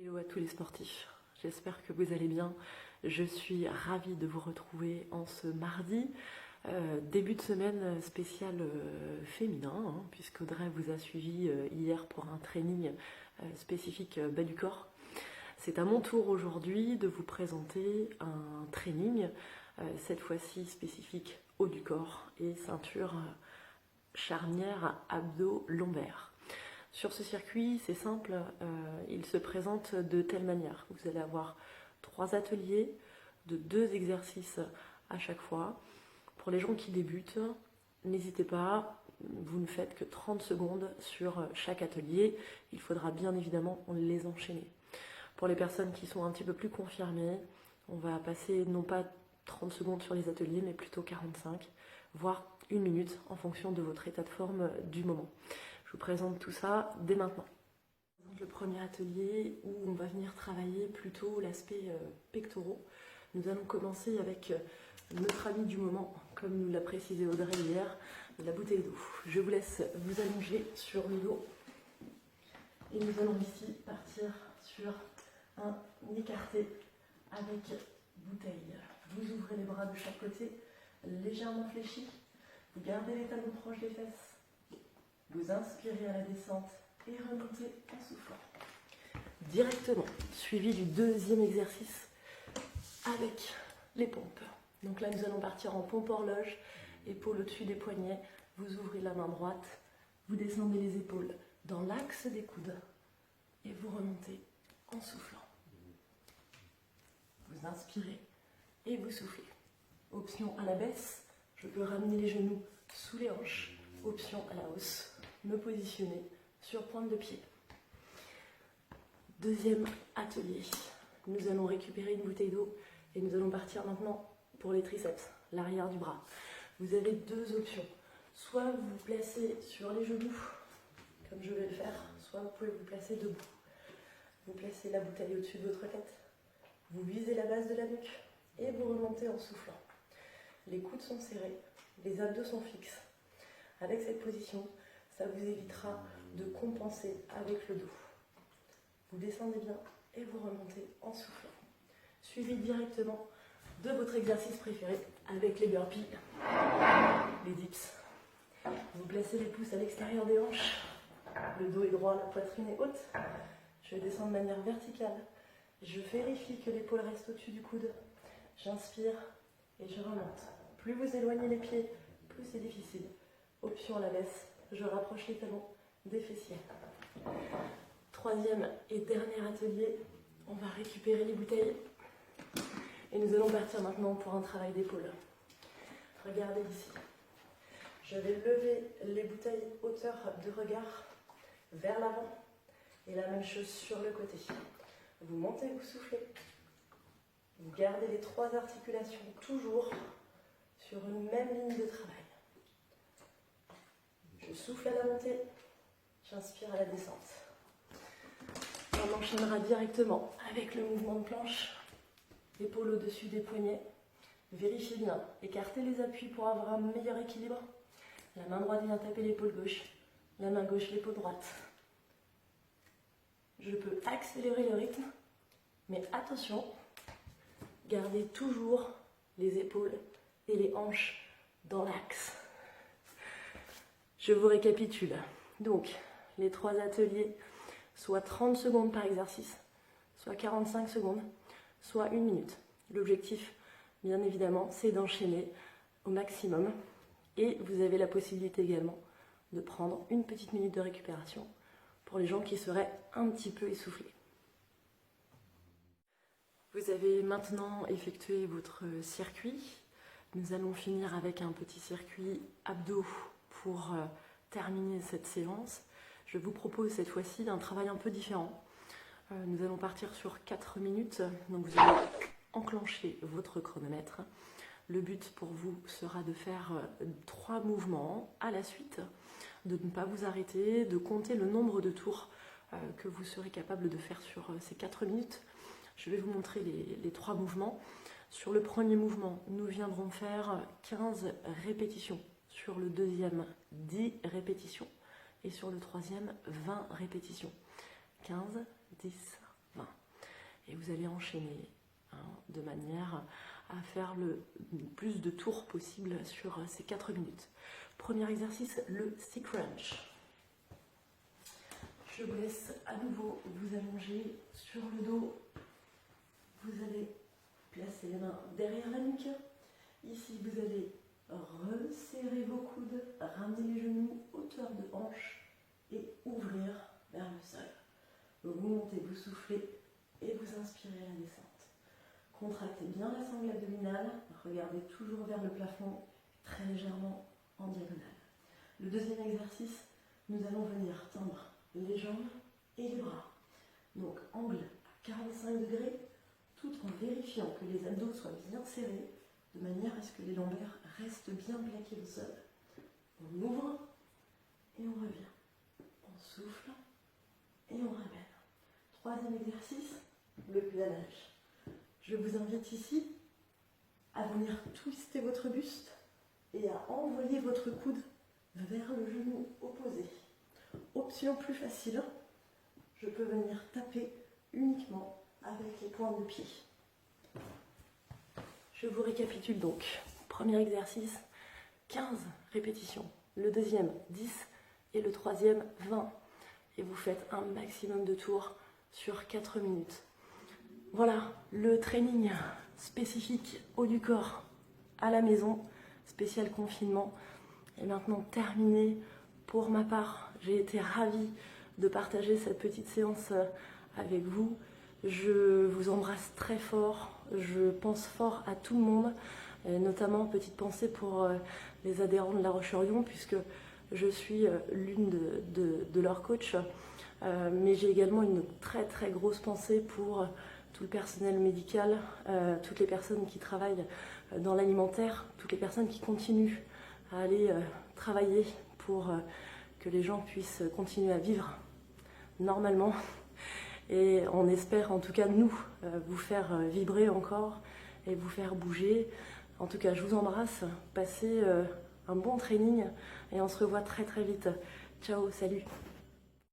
Hello à tous les sportifs, j'espère que vous allez bien. Je suis ravie de vous retrouver en ce mardi, début de semaine spécial féminin, puisqu'Audrey vous a suivi hier pour un training spécifique bas du corps. C'est à mon tour aujourd'hui de vous présenter un training, cette fois-ci spécifique haut du corps et ceinture charnière abdos-lombaire. Sur ce circuit, c'est simple, il se présente de telle manière. Vous allez avoir 3 ateliers de 2 exercices à chaque fois. Pour les gens qui débutent, n'hésitez pas, vous ne faites que 30 secondes sur chaque atelier. Il faudra bien évidemment les enchaîner. Pour les personnes qui sont un petit peu plus confirmées, on va passer non pas 30 secondes sur les ateliers, mais plutôt 45, voire 1 minute en fonction de votre état de forme du moment. Je vous présente tout ça dès maintenant. Le premier atelier où on va venir travailler plutôt l'aspect pectoraux. Nous allons commencer avec notre ami du moment, comme nous l'a précisé Audrey hier, la bouteille d'eau. Je vous laisse vous allonger sur le dos. Et nous allons ici partir sur un écarté avec bouteille. Vous ouvrez les bras de chaque côté, légèrement fléchis. Vous gardez les talons proches des fesses. Vous inspirez à la descente et remontez en soufflant. Directement, suivi du deuxième exercice avec les pompes. Donc là, nous allons partir en pompe horloge, épaules au-dessus des poignets. Vous ouvrez la main droite, vous descendez les épaules dans l'axe des coudes et vous remontez en soufflant. Vous inspirez et vous soufflez. Option à la baisse, je peux ramener les genoux sous les hanches. Option à la hausse, me positionner sur pointe de pied. Deuxième atelier, nous allons récupérer une bouteille d'eau et nous allons partir maintenant pour les triceps, l'arrière du bras. Vous avez 2 options, soit vous vous placez sur les genoux, comme je vais le faire, soit vous pouvez vous placer debout. Vous placez la bouteille au-dessus de votre tête, vous visez la base de la nuque et vous remontez en soufflant. Les coudes sont serrés, les abdos sont fixes. Avec cette position, ça vous évitera de compenser avec le dos. Vous descendez bien et vous remontez en soufflant. Suivi directement de votre exercice préféré avec les burpees, les dips. Vous placez les pouces à l'extérieur des hanches. Le dos est droit, la poitrine est haute. Je descends de manière verticale. Je vérifie que l'épaule reste au-dessus du coude. J'inspire et je remonte. Plus vous éloignez les pieds, plus c'est difficile. Option à la baisse, je rapproche les talons des fessiers. Troisième et dernier atelier, on va récupérer les bouteilles et nous allons partir maintenant pour un travail d'épaule. Regardez ici. Je vais lever les bouteilles hauteur de regard vers l'avant et la même chose sur le côté. Vous montez, vous soufflez. Vous gardez les 3 articulations toujours sur une même ligne de travail. Je souffle à la montée, j'inspire à la descente. On enchaînera directement avec le mouvement de planche, épaule au-dessus des poignets. Vérifiez bien, écartez les appuis pour avoir un meilleur équilibre. La main droite vient taper l'épaule gauche, la main gauche l'épaule droite. Je peux accélérer le rythme, mais attention, gardez toujours les épaules et les hanches dans l'axe. Je vous récapitule. Donc, les 3 ateliers, soit 30 secondes par exercice, soit 45 secondes, soit 1 minute. L'objectif, bien évidemment, c'est d'enchaîner au maximum. Et vous avez la possibilité également de prendre une petite minute de récupération pour les gens qui seraient un petit peu essoufflés. Vous avez maintenant effectué votre circuit. Nous allons finir avec un petit circuit abdos pour terminer cette séance. Je vous propose cette fois-ci un travail un peu différent. Nous allons partir sur 4 minutes. Donc vous allez enclencher votre chronomètre. Le but pour vous sera de faire 3 mouvements à la suite, de ne pas vous arrêter, de compter le nombre de tours que vous serez capable de faire sur ces 4 minutes. Je vais vous montrer les 3 mouvements. Sur le premier mouvement, nous viendrons faire 15 répétitions. Sur le deuxième, 10 répétitions. Et sur le troisième, 20 répétitions. 15, 10, 20. et vous allez enchaîner de manière à faire le plus de tours possible sur ces 4 minutes. Premier exercice, le stick crunch. Je vous laisse à nouveau vous allonger sur le dos. Vous allez placer les mains derrière la nuque. Ici, vous allez resserrer vos coudes, ramener les genoux hauteur de hanche et ouvrir vers le sol. Vous montez, vous soufflez et vous inspirez la descente. Contractez bien la sangle abdominale, regardez toujours vers le plafond, très légèrement en diagonale. Le deuxième exercice, nous allons venir tendre les jambes et les bras. Donc angle à 45 degrés, tout en vérifiant que les abdos soient bien serrés, de manière à ce que les lombaires restent bien plaqués au sol. On ouvre et on revient. On souffle et on ramène. Troisième exercice, le planage. Je vous invite ici à venir twister votre buste et à envoyer votre coude vers le genou opposé. Option plus facile, je peux venir taper uniquement avec les pointes de pied. Je vous récapitule donc. Premier exercice, 15 répétitions. Le deuxième, 10. Et le troisième, 20. Et vous faites un maximum de tours sur 4 minutes. Voilà, le training spécifique haut du corps à la maison, spécial confinement, est maintenant terminé. Pour ma part, j'ai été ravie de partager cette petite séance avec vous. Je vous embrasse très fort, je pense fort à tout le monde, et notamment petite pensée pour les adhérents de La Roche-sur-Yon, puisque je suis l'une de leurs coachs, mais j'ai également une très très grosse pensée pour tout le personnel médical, toutes les personnes qui travaillent dans l'alimentaire, toutes les personnes qui continuent à aller travailler pour que les gens puissent continuer à vivre normalement. Et on espère en tout cas nous vous faire vibrer encore et vous faire bouger. En tout cas, je vous embrasse, passez un bon training et on se revoit très très vite. Ciao, salut!